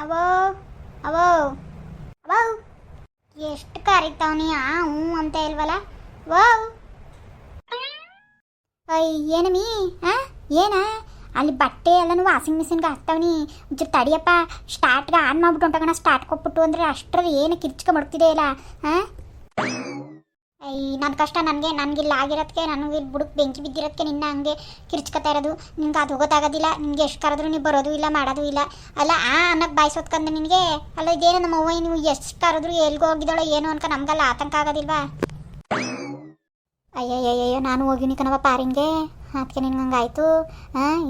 ಅವೋ ಅವೋ ಅವೋ ಎಷ್ಟು ಕರಿತಾವನಿ ಹ್ಞೂ ಅಂತ ಇಲ್ವಲ್ಲ ವೋ ಏನಮಿ ಏನ ಅಲ್ಲಿ ಬಟ್ಟೆ ಎಲ್ಲನೂ ವಾಷಿಂಗ್ ಮಿಷಿನ್ಗೆ ಹಾಕ್ತಾವನಿ ಒಂಚೂರು ತಡಿಯಪ್ಪ ಸ್ಟಾರ್ಟ್ಗೆ ಆನ್ ಮಾಡ್ಬಿಟ್ಟು ಹೊಂಟೋಗೋಣ ಸ್ಟಾರ್ಟ್ ಕೊಟ್ಬಿಟ್ಟು ಅಂದರೆ ಅಷ್ಟರಲ್ಲಿ ಏನು ಕಿರ್ಚ್ಕೊಂಡ್ಬಿಡ್ತಿದೆ ಇಲ್ಲ ನನ್ನ ಕಷ್ಟ ನನಗಿಲ್ಲ ಆಗಿರೋದಕ್ಕೆ ನನಗೆ ಇಲ್ಲಿ ಬುಡಕ್ಕೆ ಬೆಂಕಿ ಬಿದ್ದಿರೋದಕ್ಕೆ ನಿನ್ನ ಹಂಗೆ ಕಿರ್ಚ್ಕೊತಾ ಇರೋದು ನಿನ್ಗೆ ಅದು ಹೋಗೋದಾಗೋದಿಲ್ಲ ನಿನಗೆ ಎಷ್ಟು ಕರೆದ್ರು ನೀವು ಬರೋದು ಇಲ್ಲ ಮಾಡೋದು ಇಲ್ಲ ಅಲ್ಲ ಅನ್ನಕ್ಕೆ ಬಾಯಿಸೋದ್ಕಂದ್ರೆ ನಿನಗೆ ಅಲ್ಲ ಇದೇನು ನಮ್ಮ ಅವ್ವ ನೀವು ಎಷ್ಟು ಕರೆದ್ರು ಎಲ್ಗೋ ಹೋಗಿದ್ದಾಳೋ ಏನು ಅನ್ಕ ನಮಗೆಲ್ಲ ಆತಂಕ ಆಗೋದಿಲ್ವಾ ಅಯ್ಯಯ್ಯಯ್ಯೋ ನಾನು ಹೋಗಿನಿ ಕಣವ ಪಾರಿಂಗೆ ಅದಕ್ಕೆ ನಿನ್ಗೆ ಹಂಗಾಯ್ತು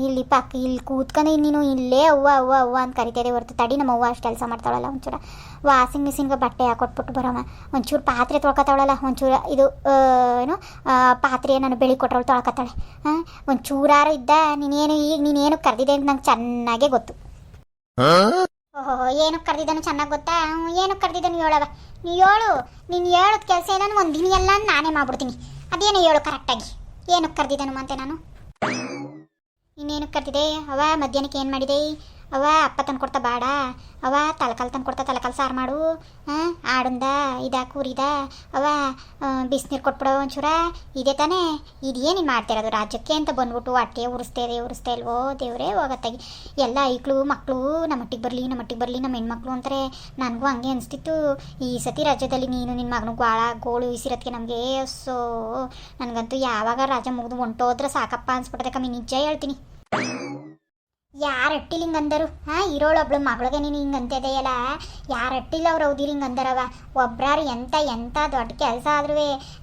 ಇಲ್ಲಿ ಇಲ್ಲಿ ಕೂತ್ಕೊಂಡು ನೀನು ಇಲ್ಲೇ ಅವ್ವ ಅವ್ವ ಅವ್ವ ಅಂತ ಕರಿತೇವೆ ಹೊರತು ತಡಿ ನಮ್ಮ ಅವ್ವ ಅಷ್ಟು ಕೆಲಸ ಮಾಡ್ತಾಳಲ್ಲ ಒಂಚೂರು ವಾಷಿಂಗ್ ಮಿಷಿನ್ಗೆ ಬಟ್ಟೆ ಹಾಕೊಟ್ಬಿಟ್ಟು ಬರೋಮ್ಮ ಒಂಚೂರು ಪಾತ್ರೆ ತೊಳ್ಕೊತಾವಳಲ್ಲ ಒಂಚೂರು ಇದು ಏನು ಪಾತ್ರೆ ನಾನು ಬೆಳಿ ಕೊಟ್ಟವಳು ತೊಳ್ಕೊತಾಳೆ ಒಂಚೂರಾರು ಇದ್ದ ನೀನೇನು ಕರೆದಿದೆ ಅಂತ ನಂಗೆ ಚೆನ್ನಾಗೇ ಗೊತ್ತು ಓಹೋ ಏನಕ್ಕೆ ಕರೆದಿದ್ದಾನು ಚೆನ್ನಾಗಿ ಗೊತ್ತಾ ಏನಕ್ಕೆ ಕರೆದಿದ್ದಾನು ಹೇಳವ ನೀನು ಹೇಳೋದು ಕೆಲಸ ಏನಾನು ಒಂದು ದಿನ ಎಲ್ಲ ನಾನೇ ಮಾಡ್ಬಿಡ್ತೀನಿ ಅದೇನು ಹೇಳು ಕರೆಕ್ಟಾಗಿ ಏನಕ್ಕೆ ಕರೆದಿದ್ದಾನು ಅಂತೆ ನಾನು ಇನ್ನೇನಕ್ಕೆ ಕರೆದಿದೆ ಅವ ಮಧ್ಯಾಹ್ನಕ್ಕೆ ಏನು ಮಾಡಿದೆ ಅವ ಅಪ್ಪ ತಂದು ಕೊಡ್ತಾ ಬೇಡ ಅವ ತಲಕಾಲು ತಂದು ಕೊಡ್ತಾ ತಲಕಾಲು ಸಾರು ಮಾಡು ಆಡುಂದ ಇದ ಕೂರಿದ ಅವ ಬಿಸಿನೀರು ಕೊಟ್ಬಿಡೋ ಒಂಚೂರ ಇದೆ ತಾನೇ ಇದೇನು ಮಾಡ್ತಿರೋದು ರಾಜ್ಯಕ್ಕೆ ಅಂತ ಬಂದ್ಬಿಟ್ಟು ಹೊಟ್ಟೆ ಉರಿಸ್ತಾ ಇಲ್ವೋ ದೇವರೇ ಹೋಗತ್ತಾಗಿ ಎಲ್ಲ ಐಕ್ಳು ಮಕ್ಕಳು ನಮ್ಮಟ್ಟಿಗೆ ಬರಲಿ ನಮ್ಮ ಹೆಣ್ಮಕ್ಳು ಅಂತಾರೆ ನನಗೂ ಹಂಗೆ ಅನಿಸ್ತಿತ್ತು ಈ ಸತಿ ರಾಜ್ಯದಲ್ಲಿ ನೀನು ನಿನ್ನ ಮಗನು ಗೋಳು ಇಸಿರೋದಕ್ಕೆ ನಮಗೆ ಸೊ ನನಗಂತೂ ಯಾವಾಗ ರಾಜ ಮುಗಿದು ಹೊಂಟೋದ್ರೆ ಸಾಕಪ್ಪ ಅನ್ಸ್ಬಿಟ್ಟದೆ ಕಮ್ಮಿ ನಿಜ ಹೇಳ್ತೀನಿ ಯಾರ ಅಟ್ಟಿಲಿ ಹಿಂಗೆ ಅಂದರು ಇರೋಳೊಬ್ಳು ಮಗಳಿಗೆ ನೀನು ಹಿಂಗೆ ಅಂತಿದೆಯಲ್ಲ ಯಾರ ಅಟ್ಟಿಲ್ಲ ಅವ್ರು ಹೌದಿರಿ ಹಿಂಗೆ ಅಂದರವ ಒಬ್ರಾರು ಎಂಥ ದೊಡ್ಡ ಕೆಲಸ ಆದ್ರೂ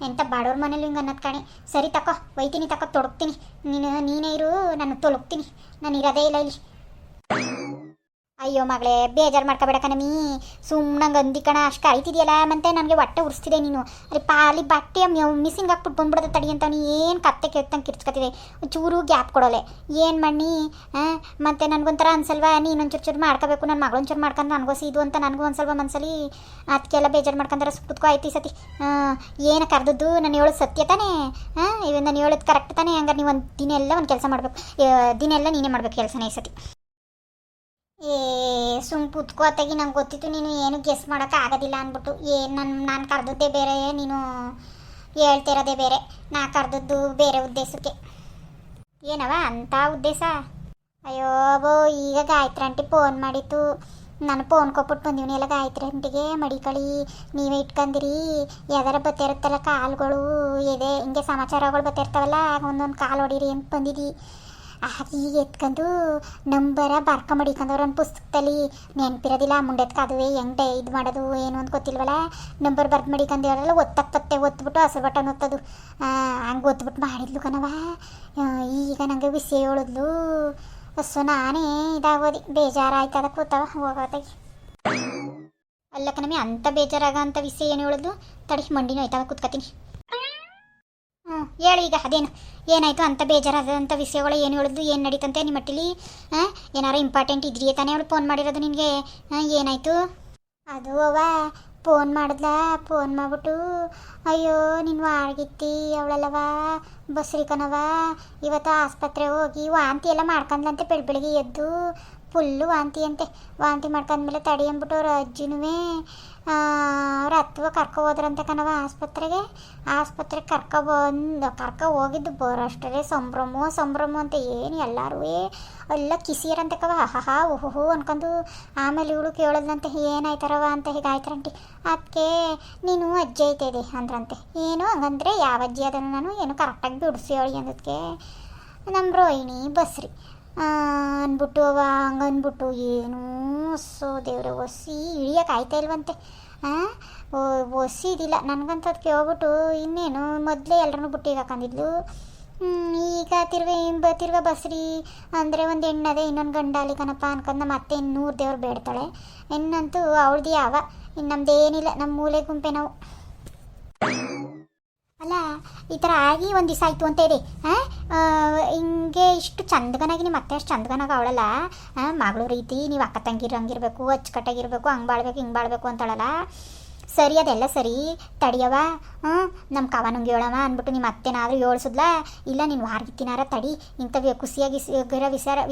ಎಂಥ ಬಡವ್ರ ಮನೇಲಿ ಹಿಂಗೆ ಅನ್ನೋದು ಕಾಣಿ ಸರಿ ತಕೋ ಒಯ್ತೀನಿ ತಕೋ ತೊಡಗ್ತೀನಿ ನೀನೇ ಇರು ನಾನು ತೊಲಗ್ತೀನಿ ನಾನು ಇರೋದೇ ಇಲ್ಲ ಇಲ್ಲಿ ಅಯ್ಯೋ ಮಗಳೇ ಬೇಜಾರು ಮಾಡ್ಕೋಬೇಡ ಕಣಮಿ ಸುಮ್ಮನಂಗೆ ಅಂದಿಕಣ ಅಷ್ಟು ಕರಿತಿದೆಯಲ್ಲ ಮತ್ತೆ ನನಗೆ ಹೊಟ್ಟೆ ಉರಿಸ್ತಿದೆ ನೀನು ಅಲ್ಲಿ ಬಟ್ಟೆ ಮಿಸ್ಸಿಂಗ್ ಹಾಕ್ಬಿಟ್ಟು ಬಂದ್ಬಿಡೋದು ತಡಿ ಅಂತ ನೀ ಏನು ಕತ್ತೆ ಕೇಳ್ತಂಗೆ ಕಿರ್ಚ್ಕೊತಿದೆ ಚೂರು ಗ್ಯಾಪ್ ಕೊಡೋಲೆ ಏನು ಮಣ್ಣಿ ಮತ್ತು ನನಗೊಂಥರ ಅನ್ಸಲ್ವಾ ನೀನು ಚೂರು ಮಾಡ್ಕೋಬೇಕು ನನ್ನ ಮಗಳೊಂಚೂರು ಮಾಡ್ಕೊಂಡು ನನಗೋಸಿ ಇದು ಅಂತ ನನಗೂ ಒಂದು ಸ್ವಲ್ಪ ಮನಸ್ಸಲ್ಲಿ ಅದಕ್ಕೆಲ್ಲ ಬೇಜಾರು ಮಾಡ್ಕೊಂಡ್ರೆ ಕುತ್ಕೋ ಆಯ್ತು ಈ ಸತಿ ಏನು ಕರೆದದ್ದು ನಾನು ಹೇಳೋದು ಸತ್ಯ ತಾನೇ ಇವಾಗ ನಾನು ಹೇಳೋದು ಕರೆಕ್ಟ್ ತಾನೇ ಹಂಗಾರೆ ನೀವು ಒಂದು ದಿನ ಎಲ್ಲ ಒಂದು ಕೆಲಸ ಮಾಡಬೇಕು ದಿನ ಎಲ್ಲ ನೀನೇ ಮಾಡ್ಬೇಕು ಕೆಲಸನೇ ಈ ಸತಿ ಸುಮ್ ಕುತ್ಕೋತಾಗಿ ನಂಗೆ ಗೊತ್ತಿತ್ತು ನೀನು ಏನು ಗೆಸ್ ಮಾಡೋಕೆ ಆಗೋದಿಲ್ಲ ಅಂದ್ಬಿಟ್ಟು ನಾನು ಕರೆದದ್ದೇ ಬೇರೆ ನೀನು ಹೇಳ್ತಿರೋದೇ ಬೇರೆ ನಾ ಕರೆದದ್ದು ಬೇರೆ ಉದ್ದೇಶಕ್ಕೆ ಏನವ ಅಂಥ ಉದ್ದೇಶ ಅಯ್ಯೋ ಬೋ ಈಗ ಗಾಯತ್ರಿ ಆಂಟಿ ಫೋನ್ ಮಾಡಿತ್ತು ನಾನು ಫೋನ್ ಕೊಟ್ಬಿಟ್ಟು ಬಂದೀನಿ ಎಲ್ಲ ಗಾಯತ್ರಿ ಆಂಟಿಗೆ ಮಡಿಕಳಿ ನೀವೇ ಇಟ್ಕೊಂಡಿರಿ ಯಾವ್ದಾರ ಬತ್ತಿರುತ್ತಲ್ಲ ಕಾಲುಗಳು ಇದೆ ಹಿಂಗೆ ಸಮಾಚಾರಗಳು ಬತ್ತಿರ್ತಾವಲ್ಲ ಒಂದೊಂದು ಕಾಲು ಹೊಡೀರಿ ಅಂತ ಬಂದಿದ್ದಿ ಈಗ ಎತ್ಕೊಂಡು ನಂಬರ ಬರ್ಕೊಂಬಡಿಕೊಂಡವ್ರು ಒಂದು ಪುಸ್ತಕದಲ್ಲಿ ನೆನಪಿರೋದಿಲ್ಲ ಮುಂಡೆತ್ಕ ಅದುವೇ ಹೆಂಗೆ ಇದು ಮಾಡೋದು ಏನು ಅಂತ ಗೊತ್ತಿಲ್ವಲ್ಲ ನಂಬರ್ ಬರ್ದು ಮಡಿಕೊಂಡಿರಲ್ಲ ಒತ್ಬಿಟ್ಟು ಹಸಿರು ಬಟನ್ ಒತ್ತದು ಹಂಗೆ ಒತ್ಬಿಟ್ಟು ಮಾಡಿದ್ಲು ಕಣವ ಈಗ ನನಗೆ ವಿಷಯ ಹೇಳಿದ್ಲು ಸೊ ನಾನೇ ಇದಾಗೋದಿ ಬೇಜಾರಾಯ್ತದ ಕೂತವ ಹೋಗೋದಾಗಿ ಅಲ್ಲ ಕಣಮಿ ಅಂಥ ಬೇಜಾರಾಗ ಅಂಥ ವಿಷಯ ಏನು ಹೇಳಿದ್ಲು ತಡಿ ಮಂಡಿನೂ ಆಯ್ತವ ಕೂತ್ಕೊತೀನಿ ಹೇಳು ಈಗ ಅದೇನು ಏನಾಯಿತು ಅಂತ ಬೇಜಾರಾದಂಥ ವಿಷಯಗಳು ಏನು ಹೇಳಿದ್ದು ಏನು ನಡೀತಂತೆ ನಿಮ್ಮ ಮಟ್ಟಿಲಿ ಏನಾರು ಇಂಪಾರ್ಟೆಂಟ್ ಇದ್ರಿಯೇ ತಾನೇ ಅವಳು ಫೋನ್ ಮಾಡಿರೋದು ನಿನಗೆ ಏನಾಯಿತು ಅದು ಅವ್ವ ಫೋನ್ ಮಾಡಿದ್ಲ ಫೋನ್ ಮಾಡಿಬಿಟ್ಟು ಅಯ್ಯೋ ನೀನು ವಾರ್ಗಿತ್ತಿ ಅವಳಲ್ಲವ ಬಸ್ರಿ ಕಣವ ಇವತ್ತು ಆಸ್ಪತ್ರೆಗೆ ಹೋಗಿ ವಾಂತಿ ಎಲ್ಲ ಮಾಡ್ಕೊಂಡ್ಲಂತೆ ಬೆಳಗ್ಗೆ ಎದ್ದು ಫುಲ್ಲು ವಾಂತಿ ಅಂತೆ ವಾಂತಿ ಮಾಡ್ಕೊಂಡ್ಮೇಲೆ ತಡಿ ಅಂದ್ಬಿಟ್ಟು ಅವ್ರ ಅಜ್ಜಿನೂ ಅವ್ರ ಹತ್ತುವ ಕರ್ಕೊ ಹೋದ್ರಂತೆ ಕಣವ ಆಸ್ಪತ್ರೆಗೆ ಕರ್ಕೊ ಹೋಗಿದ್ದು ಬರೋಷ್ಟರೇ ಸಂಭ್ರಮ ಅಂತ ಏನು ಎಲ್ಲರೂ ಎಲ್ಲ ಕಿಸಿಯರಂತೆ ಕವ ಹಾ ಓಹೋ ಅನ್ಕೊಂಡು ಆಮೇಲೆ ಇವಳು ಕೇಳೋದಂತೆ ಏನಾಯ್ತಾರವ ಅಂತ ಹೀಗಾಯ್ತಾರಂಟಿ ಅದಕ್ಕೆ ನೀನು ಅಜ್ಜಿ ಐತಿದೆ ಅಂದ್ರಂತೆ ಏನು ಹಂಗಂದ್ರೆ ಯಾವ ಅಜ್ಜಿ ಅದನ್ನು ನಾನು ಏನು ಕರೆಕ್ಟಾಗಿ ಬಿಡಿಸಿ ಹೇಳಿ ಅಂದಕ್ಕೆ ನಮ್ಮ ರೋಹಿಣಿ ಬಸ್ರಿ ಅಂದ್ಬಿಟ್ಟು ಹಂಗೆ ಅಂದ್ಬಿಟ್ಟು ಏನು ಸೊ ದೇವ್ರೆ ಒಸಿ ಇಳಿಯೋಕೆ ಆಯ್ತಾ ಇಲ್ವಂತೆ ಒಸಿ ಇದಿಲ್ಲ ನನಗಂತದ್ದು ಕೇಳ್ಬಿಟ್ಟು ಇನ್ನೇನು ಮೊದಲೇ ಎಲ್ಲರೂ ಬುಟ್ಟಿಗೆ ಹಾಕೊಂಡಿದ್ಲು ಈಗ ತಿರ್ಗ ಬಸ್ರಿ ಅಂದರೆ ಒಂದು ಹೆಣ್ಣದೆ ಇನ್ನೊಂದು ಗಂಡಾಲಿ ಕಣಪ್ಪ ಅನ್ಕೊಂಡು ನಮ್ಮ ಅತ್ತೆ 100 ದೇವ್ರು ಬೇಡ್ತಾಳೆ ಹೆಣ್ಣಂತೂ ಅವಳ್ದು ಯಾವ ಇನ್ನು ನಮ್ದೇನಿಲ್ಲ ನಮ್ಮ ಮೂಲೆ ಗುಂಪೆ ನಾವು ಅಲ್ಲ ಈ ಥರ ಆಗಿ ಒಂದು ದಿವಸ ಆಯಿತು ಅಂತ ಇದೆ ಹಿಂಗೆ ಇಷ್ಟು ಚಂದಗನಾಗಿ ನಿಮ್ಮ ಅತ್ತೆ ಅಷ್ಟು ಚಂದಗನಾಗ ಅವಳಲ್ಲ ಮಗಳು ರೀತಿ ನೀವು ಅಕ್ಕ ತಂಗಿರು ಹಂಗಿರ್ಬೇಕು ಅಚ್ಚುಕಟ್ಟಾಗಿರ್ಬೇಕು ಹಂಗೆ ಬಾಳ್ಬೇಕು ಹಿಂಗೆ ಬಾಳ್ಬೇಕು ಅಂತಾಳಲ್ಲ ಸರಿ ಅದೆಲ್ಲ ಸರಿ ತಡಿಯವ. ನಮ್ಮ ಕವನಂಗೆ ಹೇಳವ ಅಂದ್ಬಿಟ್ಟು ನಿಮ್ಮ ಅತ್ತೆನಾದರೂ ಏಳ್ಸುದ್ಲಾ? ಇಲ್ಲ ನೀನು ವಾರ್ಗಿತ್ತಿನಾರ ತಡಿ, ಇಂಥವು ಖುಷಿಯಾಗಿ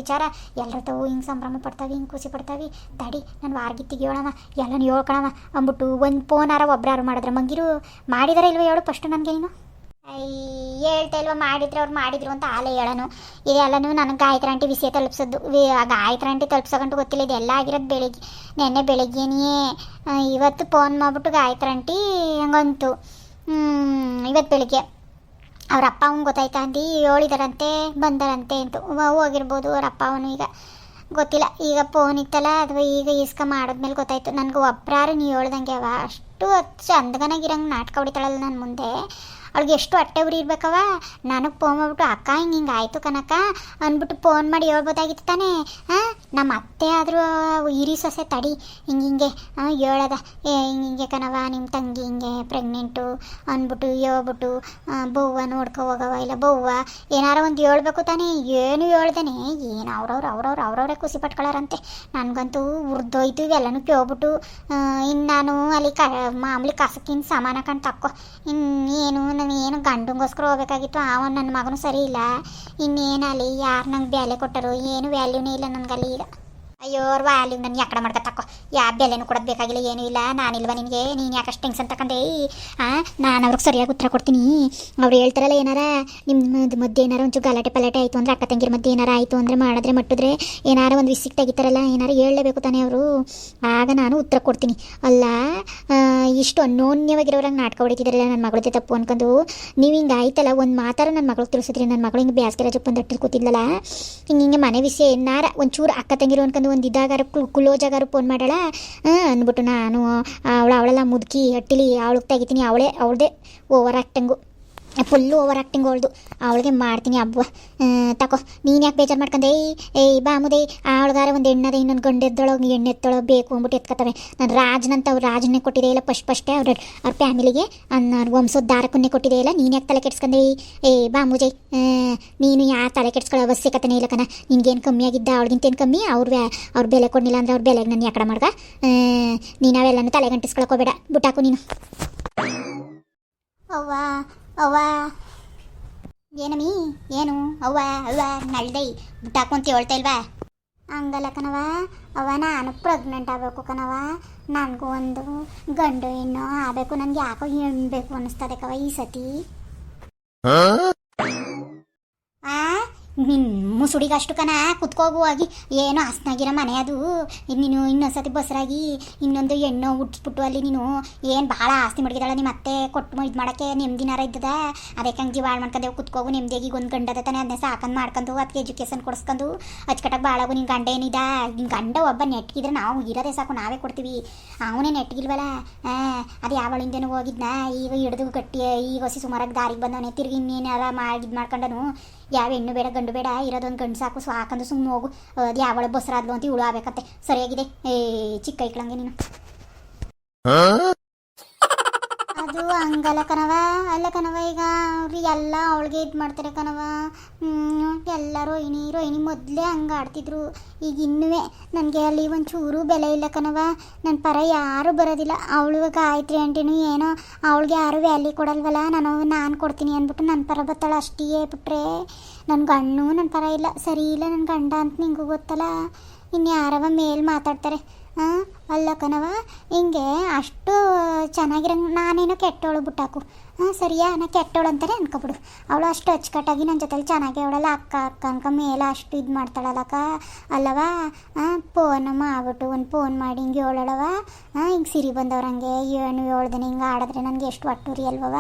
ವಿಚಾರ ಎಲ್ಲರತವು ಹಿಂಗೆ ಸಂಭ್ರಮ ಪಡ್ತಾವೆ, ಹಿಂಗೆ ಖುಷಿ ಪಡ್ತಾವೆ. ತಡಿ ನಾನು ವಾರ್ಗಿತ್ತಿಗೆ ಹೇಳವ, ಎಲ್ಲನೂ ಹೇಳ್ಕೊಳವ ಅಂದ್ಬಿಟ್ಟು ಒಂದು ಫೋನಾರ ಒಬ್ರಾರು ಮಾಡಿದ್ರೆ ಮಂಗಿರು ಮಾಡಿದಾರ ಇಲ್ವ ಹೇಳು ಫಸ್ಟು ನನಗೆ ನೀನು. ಹೇಳ್ತಾ ಇಲ್ವ ಮಾಡಿದ್ರೆ ಅವ್ರು ಮಾಡಿದ್ರು ಅಂತ ಆಲೇ ಹೇಳೋನು. ಇದೆಲ್ಲನೂ ನನಗೆ ಗಾಯತ್ರಿ ಆಂಟಿ ವಿಷಯ ತಲುಪಿಸೋದು. ಗಾಯತ್ರಿ ಆಂಟಿ ತಲುಪ್ಸೋಗಂಟು ಗೊತ್ತಿಲ್ಲ, ಇದೆಲ್ಲ ಆಗಿರೋದು ಬೆಳಿಗ್ಗೆ, ನೆನ್ನೆ ಬೆಳಗ್ಗೆನೇ. ಇವತ್ತು ಫೋನ್ ಮಾಡಿಬಿಟ್ಟು ಗಾಯತ್ರಿ ಆಂಟಿ ಹಂಗಂತು. ಇವತ್ತು ಬೆಳಿಗ್ಗೆ ಅವ್ರ ಅಪ್ಪ ಅವ್ನು ಗೊತ್ತಾಯ್ತಾ ಅಂದು ಹೇಳಿದಾರಂತೆ, ಬಂದಾರಂತೆ ಅಂತು. ಹೋಗಿರ್ಬೋದು ಅವ್ರ ಅಪ್ಪ ಅವನು, ಈಗ ಗೊತ್ತಿಲ್ಲ. ಈಗ ಫೋನ್ ಇತ್ತಲ್ಲ ಅಥವಾ ಈಗ ಇಸ್ಕ ಮಾಡಿದ್ಮೇಲೆ ಗೊತ್ತಾಯ್ತು ನನಗೆ. ಒಬ್ಬರಾರು ನೀವು ಹೇಳ್ದಂಗೆ ಅವ ಅಷ್ಟು ಚಂದಗನಾಗಿರಂಗೆ ನಾಟಕ ಹೊಡಿತಾಳಲ್ಲ ನನ್ನ ಮುಂದೆ. ಅವ್ಳಿಗೆ ಎಷ್ಟು ಹೊಟ್ಟೆ ಉರಿ ಇರ್ಬೇಕವ. ನನಗೆ ಫೋನ್ ಮಾಡ್ಬಿಟ್ಟು ಅಕ್ಕ ಹಿಂಗೆ ಆಯಿತು ಕನಕ ಅಂದ್ಬಿಟ್ಟು ಫೋನ್ ಮಾಡಿ ಹೇಳ್ಬೋದಾಗಿತ್ತು ತಾನೇ. ನಮ್ಮ ಅತ್ತೆ ಆದರೂ ಹಿರಿ ಸೊಸೆ ತಡಿ ಹಿಂಗೆ ಹೇಳದ, ಹಿಂಗೆ ಕಣವ ನಿಮ್ಮ ತಂಗಿ ಹಿಂಗೆ ಪ್ರೆಗ್ನೆಂಟು ಅಂದ್ಬಿಟ್ಟು ಹೇಳ್ಬಿಟ್ಟು ಬವ್ವ ನೋಡ್ಕೊ ಹೋಗವ, ಇಲ್ಲ ಬವ್ವ ಏನಾರ ಒಂದು ಹೇಳ್ಬೇಕು ತಾನೇ. ಏನು ಹೇಳ್ದೇನೆ ಏನು ಅವ್ರವ್ರೇ ಖುಷಿ ಪಟ್ಕೊಳ್ಳಾರಂತೆ. ನನಗಂತೂ ಉರ್ದೋಯ್ತು ಇವೆಲ್ಲನೂ ಕೇಳ್ಬಿಟ್ಟು. ಇನ್ನು ನಾನು ಅಲ್ಲಿ ಮಾಮೂಲಿ ಕಸಕ್ಕಿನ ಸಾಮಾನ ಕಂಡು ತಕ್ಕೋ. ಇನ್ನೇನು ನಾನು ಏನು ಗಂಡಂಗೋಸ್ಕರ ಹೋಗ್ಬೇಕಾಗಿತ್ತು, ಅವನು ನನ್ನ ಮಗನೂ ಸರಿ ಇಲ್ಲ. ಇನ್ನೇನಲ್ಲಿ ಯಾರು ನಂಗೆ ಬೆಲೆ ಕೊಟ್ಟರು, ಏನು ವ್ಯಾಲ್ಯೂನೇ ಇಲ್ಲ ನನಗಲ್ಲಿ ಈಗ. ಅಯ್ಯೋ ಅವ್ರ ವ್ಯಾಲ್ಯೂ ನಾನು ಯಾಕಡೆ ಮಾಡ್ಕೊ ತಕ್ಕೋ, ಯಾವ ಬೆಲೆನೂ ಕೊಡೋದು ಬೇಕಾಗಿಲ್ಲ, ಏನೂ ಇಲ್ಲ. ನಾನಿಲ್ವ ನಿನಗೆ, ನೀನು ಯಾಕಷ್ಟು ಟೆನ್ಷನ್ ತಗೊಂಡೆ. ನಾನು ಅವ್ರಿಗೆ ಸರಿಯಾಗಿ ಉತ್ತರ ಕೊಡ್ತೀನಿ. ಅವ್ರು ಹೇಳ್ತಾರಲ್ಲ ಏನಾರ ನಿಮ್ಮ ಮಧ್ಯೆ ಏನಾರ ಒಂಚೂರು ಗಲಾಟೆ ಪಲಾಟೆ ಆಯಿತು ಅಂದರೆ, ಅಕ್ಕ ತಂಗಿರ ಮಧ್ಯೆ ಏನಾರ ಆಯಿತು ಅಂದರೆ, ಮಾಡಿದ್ರೆ ಮಟ್ಟಿದ್ರೆ ಏನಾರ ಒಂದು ವಿಸಿಟ್ ತೆಗಿತಾರಲ್ಲ, ಏನಾರು ಹೇಳಲೇಬೇಕು ತಾನೇ ಅವರು. ಆಗ ನಾನು ಉತ್ತರ ಕೊಡ್ತೀನಿ. ಅಲ್ಲ ಇಷ್ಟು ಅನ್ಯೋನ್ಯವಾಗಿರೋರಂಗೆ ನಾಟಕ ಹೊಡಿತಿದ್ದಾರಲ್ಲ ನನ್ನ ಮಗಳದ್ದು ತಪ್ಪು ಅನ್ಕೊಂಡು. ನೀವು ಹಿಂಗೆ ಆಯ್ತಲ್ಲ ಒಂದು ಮಾತಾರ ನನ್ನ ಮಗಳಿಗೆ ತಿಳಿಸಿದ್ರಿ. ನನ್ನ ಮಗಳು ಹಿಂಗೆ ಬ್ಯಾಸ್ಗೆ ರಜಕ್ಕೆ ಬಂದು ಅಟ್ಟಿಲ್ ಕೂತಿದ್ಲಲ್ಲ, ಹಿಂಗೆ ಮನೆ ವಿಷಯ ಏನಾರ ಒಂಚೂರು ಅಕ್ಕ ತಂಗಿರು ಅನ್ಕೊಂಡು ಒಂದು ಇದ್ದಾಗಾರು ಕುಲೋಜಾಗಾರು ಫೋನ್ ಮಾಡಾಳ ಅಂದ್ಬಿಟ್ಟು ನಾನು ಅವಳೆಲ್ಲ ಮುದುಕಿ ಹಟ್ಟಿಲಿ ಅವಳಿಗೆ ತೆಗಿತೀನಿ. ಅವಳದೇ over acting, full over acting ಅವಳಿಗೆ ಮಾಡ್ತೀನಿ. ಹಬ್ಬ ತಕೋ, ನೀನು ಯಾಕೆ ಬೇಜಾರು ಮಾಡ್ಕೊಂಡೆ. ಬಾಮುದೇ ಅವಳಿಗಾರ ಒಂದು ಎಣ್ಣದೆ ಇನ್ನೊಂದು ಗಂಡೆದ್ದೊಳಗೆ ಎಣ್ಣೆ ಎತ್ತೊಳಗೆ ಬೇಕು ಅಂದ್ಬಿಟ್ಟು ಎತ್ಕೊತವೆ. ನಾನು ರಾಜನಂತ ಅವ್ರು ರಾಜನ್ನೇ ಕೊಟ್ಟಿದೆ ಇಲ್ಲ ಫಸ್ಟೇ ಅವ್ರ ಫ್ಯಾಮಿಲಿಗೆ ವಂಶದ ದಾರಕ್ಕನ್ನೇ ಕೊಟ್ಟಿದೆ ಇಲ್ಲ. ನೀನು ಯಾಕೆ ತಲೆ ಕೆಡ್ಸ್ಕೊಂಡೆ. ಬಾಮುಜೈ ನೀನು ಯಾರು ತಲೆ ಕೆಡ್ಸ್ಕೊಳ್ಳೋ ಅವಶ್ಯಕತೆನೇ ಇಲ್ಲ ಕಣ. ನಿನ್ಗೇನು ಕಮ್ಮಿ ಆಗಿದ್ದ, ಅವಳಿಗಿಂತೇನು ಕಮ್ಮಿ. ಅವ್ರ ಬೆಲೆ ಕೊಡಲಿಲ್ಲ ಅಂದರೆ ಅವ್ರ ಬೆಲೆಗೆ ನಾನು ಯಾಕಡೆ ಮಾಡ್ದ. ನೀನು ಅವೆಲ್ಲನೂ ತಲೆ ಗಂಟಿಸ್ಕೊಳಕೋಬೇಡ, ಬಿಟ್ಟಾಕು ನೀನು. ಅವ್ವ ಏನಮ್ಮಿ ಏನು ಅವ್ವ ನಳ್ದೈ ಬಿಟ್ಟಾಕು ಅಂತ ಹೇಳ್ತಾ ಇಲ್ವಾ? ಹಂಗಲ್ಲ ಕಣವ ನಾನು ಪ್ರೆಗ್ನೆಂಟ್ ಆಗಬೇಕು ಕಣವ. ನನಗೂ ಒಂದು ಗಂಡು ಹೆಣ್ಣು ಆಗಬೇಕು. ನನಗೆ ಯಾಕೋ ಹೆಣ್ಣು ಬೇಕು ಅನ್ನಿಸ್ತದೆ ಕವ ಈ ಸತಿ. ಮುಸುಡಿಗಷ್ಟು ಕಣ ಕುತ್ಕೋಗುವಾಗಿ ಏನು ಹಸ್ನಾಗಿರೋ ಮನೆ ಅದು. ನೀನು ಇನ್ನೊಂದ್ಸತಿ ಬಸರಾಗಿ ಇನ್ನೊಂದು ಹೆಣ್ಣು ಹುಟ್ಟಿಸ್ಬಿಟ್ಟು ಅಲ್ಲಿ ನೀನು ಏನು ಭಾಳ ಆಸ್ತಿ ಮಡಗಿದಾಳೆ ನಿಮ್ಮ ಅತ್ತೆ ಕೊಟ್ಟು ಇದು ಮಾಡೋಕ್ಕೆ ನೆಮ್ಮದಿನಾರ ಇದ್ದದ. ಅದಕ್ಕೆ ಹಂಗೆ ಜೀವಾಳು ಮಾಡ್ಕೊಂಡೆವು ಕುತ್ಕೋಗು ನೆಮ್ಮದಿಯಾಗಿ ಒಂದು ಗಂಡದ ತಾನೆ ಅದನ್ನೇ ಸಾಕಂದು ಮಾಡ್ಕೊಂಡು ಅದಕ್ಕೆ ಎಜುಕೇಷನ್ ಕೊಡಿಸ್ಕೊಂಡು ಅಚ್ಚುಕಟ್ಟಾಗಿ ಭಾಳಾಗು. ನಿನ್ನ ಗಂಡ ಏನಿದ, ನಿನ್ನ ಗಂಡ ಒಬ್ಬ ನೆಟ್ಗಿದ್ರೆ ನಾವು ಇರೋದೇ ಸಾಕು, ನಾವೇ ಕೊಡ್ತೀವಿ. ಅವನೇ ನೆಟ್ಗಿಲ್ವಲ್ಲ. ಅದು ಯಾವಳಿಂದೇನು ಹೋಗಿದ್ನ ಈಗ ಹಿಡಿದು ಗಟ್ಟಿ ಈಗ ಹೊಸಿ ಸುಮಾರಾಗಿ ದಾರಿಗೆ ಬಂದವನೇ ತಿರುಗಿ ಇನ್ನೇನಾರ ಇದು ಮಾಡ್ಕೊಂಡನು. ಯಾವ ಹೆಣ್ಣು ಬೇಡ ಗಂಡು ಬೇಡ, ಇರೋದೊಂದು ಗಂಡು ಸಾಕು. ಸಾಕಂದು ಸುಮ್ಮನೆ ಹೋಗು. ಅದು ಯಾವಳ ಬಸರಾದ್ಲು ಅಂತ ಇವಳು ಆಗ್ಬೇಕತ್ತೆ. ಸರಿಯಾಗಿದೆ ಚಿಕ್ಕ ಇಕ್ಳಂಗೆ ನೀನು. ಅದು ಹಂಗಲ್ಲ ಕಣವ. ಅಲ್ಲ ಕಣವ, ಈಗ ಅವ್ರು ಎಲ್ಲ ಅವಳಿಗೆ ಇದು ಮಾಡ್ತಾರೆ ಕಣವ. ಎಲ್ಲ ರೋಹಿಣಿ ಮೊದಲೇ ಹಂಗೆ ಆಡ್ತಿದ್ರು. ಈಗ ಇನ್ನೂ ನನಗೆ ಅಲ್ಲಿ ಒಂಚೂರು ಬೆಲೆ ಇಲ್ಲ ಕಣವ. ನನ್ನ ಪರ ಯಾರೂ ಬರೋದಿಲ್ಲ. ಅವಳು ಗಾಯತ್ರಿ ಆಂಟಿನೂ ಏನೋ ಅವಳಿಗೆ ಯಾರು ವ್ಯಾಲ್ಯೂ ಕೊಡಲ್ವಲ್ಲ, ನಾನು ಕೊಡ್ತೀನಿ ಅಂದ್ಬಿಟ್ಟು ನನ್ನ ಪರ ಬತ್ತಾಳ ಅಷ್ಟೇ ಬಿಟ್ರೆ. ನನ್ನ ಗಂಡು ನನ್ನ ಪರ ಇಲ್ಲ, ಸರಿ ಇಲ್ಲ ನನ್ನ ಗಂಡ ಅಂತ ನಿಂಗೂ ಗೊತ್ತಲ್ಲ. ಇನ್ನು ಯಾರವ ಮೇಲೆ ಮಾತಾಡ್ತಾರೆ. ಅಲ್ಲ ಕಣವ, ಹಿಂಗೆ ಅಷ್ಟು ಚೆನ್ನಾಗಿರಂಗೆ ನಾನೇನೋ ಕೆಟ್ಟವಳು ಬಿಟ್ಟಾಕು. ಸರಿಯಾ, ನಾ ಕೆಟ್ಟವಳು ಅಂತಾರೆ ಅನ್ಕೊಬಿಡು. ಅವಳು ಅಷ್ಟು ಅಚ್ಚುಕಟ್ಟಾಗಿ ನನ್ನ ಜೊತೆಲಿ ಚೆನ್ನಾಗಿ ಅವಳಲ್ಲ. ಅಕ್ಕ ಅನ್ಕ ಮೇಲೆ ಅಷ್ಟು ಇದು ಮಾಡ್ತಾಳಲ್ಲಕ್ಕ ಅಲ್ಲವಾ. ಫೋನ್ ಮಾಡ್ಬಿಟ್ಟು ಒಂದು ಫೋನ್ ಮಾಡಿ ಹಿಂಗೆ ಹೇಳೋಳವ. ಹಿಂಗೆ ಸಿರಿ ಬಂದವ್ರಂಗೆ ಏನು ಹೇಳ್ದೇನೆ ಹಿಂಗೆ ಆಡಿದ್ರೆ ನನಗೆ ಎಷ್ಟು ಒಟ್ಟುರಿ ಅಲ್ವವ.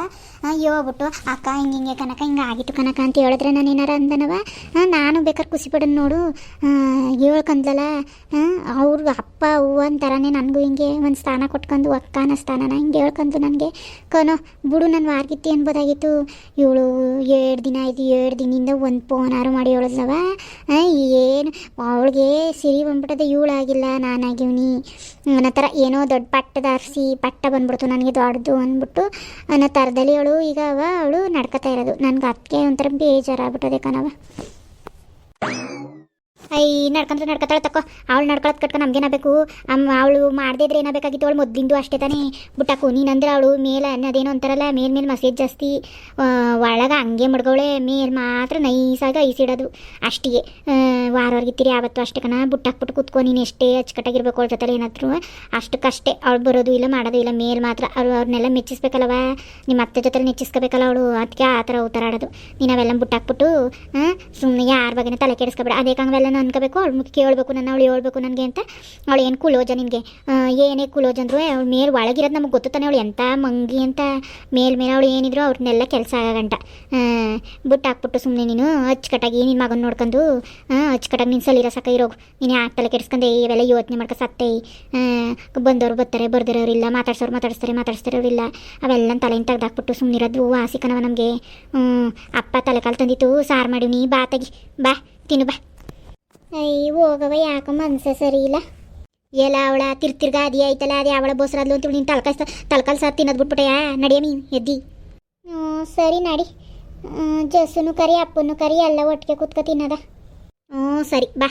ಹೇಳ್ಬಿಟ್ಟು ಅಕ್ಕ ಹಿಂಗೆ ಕನಕ ಹಿಂಗೆ ಆಗಿತ್ತು ಕನಕ ಅಂತ ಹೇಳಿದ್ರೆ ನಾನು ಏನಾರ ಅಂದನವ. ನಾನು ಬೇಕಾದ್ರೆ ಖುಷಿ ಪಡೋದು ನೋಡು. ಹೇಳ್ಕಂದ್ಲಲ್ಲ ಅವ್ರ ಅಪ್ಪ ಹೂವು ಅಂತಾರನೇ ನನಗೂ ಹಿಂಗೆ ಒಂದು ಸ್ಥಾನ ಕೊಟ್ಕೊಂಡು ಅಕ್ಕನ ಸ್ಥಾನನ ಹಿಂಗೆ ಹೇಳ್ಕೊಂಡು ನನಗೆ ಕನೋ ಬಿಡು. ನಾನು ವಾರ್ಗಿತ್ತಿ ಅನ್ಬೋದಾಗಿತ್ತು. ಇವಳು 2 ದಿನ ಆಯ್ತು, 2 ದಿನದಿಂದ ಒಂದು ಫೋನಾರು ಮಾಡಿ ಹೇಳಿದ್ಲವ. ಏನು ಅವಳಿಗೆ ಸಿರಿ ಬಂದ್ಬಿಟ್ಟದೆ, ಇವಳಾಗಿಲ್ಲ ನಾನಾಗಿವ್ನಿ ಅನ್ನೋ ಥರ. ಏನೋ ದೊಡ್ಡ ಪಟ್ಟ ಬಂದ್ಬಿಡ್ತು ನನಗೆ ದೊಡ್ಡದು ಅಂದ್ಬಿಟ್ಟು ಅನ್ನೋ ಥರದಲ್ಲಿ ಅವಳು ಈಗ ಅವಳು ನಡ್ಕೊತಾ ಇರೋದು. ನನಗೆ ಅದಕ್ಕೆ ಒಂಥರ ಬೇಜಾರಾಗ್ಬಿಟ್ಟದೆ ಕಣವ. ಐ ನಡ್ಕೊಂಡ್ರೆ ನಡ್ಕೊತಾಳೆ ತಕ್ಕೋ. ಅವಳು ನಡ್ಕೊಳತ್ ಕಟ್ಕೊ ನಮ್ಗೇನಾಗಬೇಕು. ಅವಳು ಮಾಡದೇ ಇದ್ರೆ ಏನಾಗಬೇಕಾಗಿತ್ತು. ಅವಳು ಮೊದಲಿಂದು ಅಷ್ಟೇ ತಾನೇ ಬಿಟ್ಟಾಕು. ನೀನಂದ್ರೆ ಅವಳು ಮೇಲೆ ಅನ್ನೋದೇನೋ ಅಂತಾರಲ್ಲ, ಮೇಲೆ ಮಸೇಜ್ ಜಾಸ್ತಿ, ಒಳಗೆ ಹಂಗೆ ಮಡ್ಗವಳೆ. ಮೇಲೆ ಮಾತ್ರ ನೈಸಾಗಿ ಐಸಿಡೋದು ಅಷ್ಟಿಗೆ. ವಾರವರೆಗಿತ್ತೀರಿ ಯಾವತ್ತು ಅಷ್ಟೇ ಕಣ. ಬುಟ್ಟಾಕ್ಬಿಟ್ಟು ಕೂತ್ಕೊ. ನೀನು ಎಷ್ಟೇ ಅಚ್ಚುಕಟ್ಟಾಗಿರ್ಬೇಕು ಅವಳ ಜೊತೆ ಏನಾದ್ರು ಅಷ್ಟಕ್ಕಷ್ಟೇ. ಅವಳು ಬರೋದು ಇಲ್ಲ ಮಾಡೋದು ಇಲ್ಲ. ಮೇಲೆ ಮಾತ್ರ ಅವ್ರನ್ನೆಲ್ಲ ಮೆಚ್ಚಿಸ್ಬೇಕಲ್ಲವ. ನಿಮ್ಮ ಅತ್ತೆ ಜೊತೆ ನೆಚ್ಚಿಸ್ಕೋಬೇಕಲ್ಲ ಅವಳು. ಅದಕ್ಕೆ ಆ ಥರ ಆಡೋದು. ನೀನು ಅವೆಲ್ಲ ಬುಟ್ಟಾಕ್ಬಿಟ್ಟು ಸುಮ್ಮನೆ ಯಾರ ಬಗ್ಗೆನೇ ತಲೆ ಕೆಡಿಸ್ಕೊಬೇಡ. ಅದೇ ಅವೆಲ್ಲ ಅನ್ಕೋಬೇಕು. ಅವಳು ಮುಖ್ಯ ಕೇಳಬೇಕು. ಅವಳು ಹೇಳ್ಬೇಕು ನನಗೆ ಅಂತ. ಅವಳು ಏನು ಕುಲೋಜ ನಿನಗೆ? ಏನೇ ಕುಲೋಜ ಅಂದ್ರು ಅವಳು ಮೇಲೆ ಒಳಗಿರೋದು ನಮಗೆ ಗೊತ್ತಾನೆ. ಅವಳು ಎಂಥ ಮಂಗಿ ಅಂತ. ಮೇಲೆ ಅವಳು ಏನಿದ್ರು ಅವ್ರನ್ನೆಲ್ಲ ಕೆಲಸ ಆಗಂಟ ಬುಟ್ಟಾಕ್ಬಿಟ್ಟು ಸುಮ್ಮನೆ ನೀನು ಅಚ್ಚುಕಟ್ಟಾಗಿ ನಿನ್ನ ಮಗನ ನೋಡ್ಕೊಂಡು ಅಚ್ಚುಕಟ್ಟಾಗಿ ನೀನು ಸಲಿರೋ ಸಾಕ ಇರೋಗು. ನೀನು ಯಾಕೆ ತಲೆ ಕೆಡಿಸ್ಕೊಂಡೆ ಇವೆಲ್ಲ ಯೋಚನೆ ಮಾಡ್ಕೊ ಸತ್ತೆ. ಬಂದವ್ರು ಬರ್ತಾರೆ, ಬರ್ದಿರೋರಿಲ್ಲ, ಮಾತಾಡ್ಸ್ತಾರವ್ರಿಲ್ಲ. ಅವೆಲ್ಲ ತಲೆಯಿಂದ ತೆಗ್ದಾಕ್ಬಿಟ್ಟು ಸುಮ್ಮನಿರೋದು ವಾಸಿಕನವ ನಮಗೆ. ಅಪ್ಪ ತಲೆ ಕಾಲು ತಂದಿತ್ತು, ಸಾರು ಮಾಡಿವ್ನಿ, ಬಾ ತೆಗಿ, ಬಾ ತಿನ್ನು ಬಾ. ಹೋಗವ, ಯಾಕೋ ಮನಸ್ಸೇ ಸರಿ ಇಲ್ಲ. ಎಲ್ಲ ಅವಳ ತಿರ್ಗ ಅದಿ ಆಯ್ತಲ್ಲ, ಅದೇ ಅವಳ ಬೋಸರಾದ್ಲು ಅಂತೇಳಿ ನೀನು ತಲ್ಕಾಲ್ ಸಾರು ತಿನ್ನೋದು ಬಿಟ್ಬಿಟ್ಟೆಯಾ? ನಡಿಯ ಮೀನು ಎದ್ದಿ. ಸರಿ ನಡಿ. ಜಸ್ಸುನು ಕರಿ, ಅಪ್ಪನ್ನು ಕರಿ, ಎಲ್ಲ ಒಟ್ಟಿಗೆ ಕೂತ್ಕೊ ತಿನ್ನದ. ಸರಿ ಬಾ.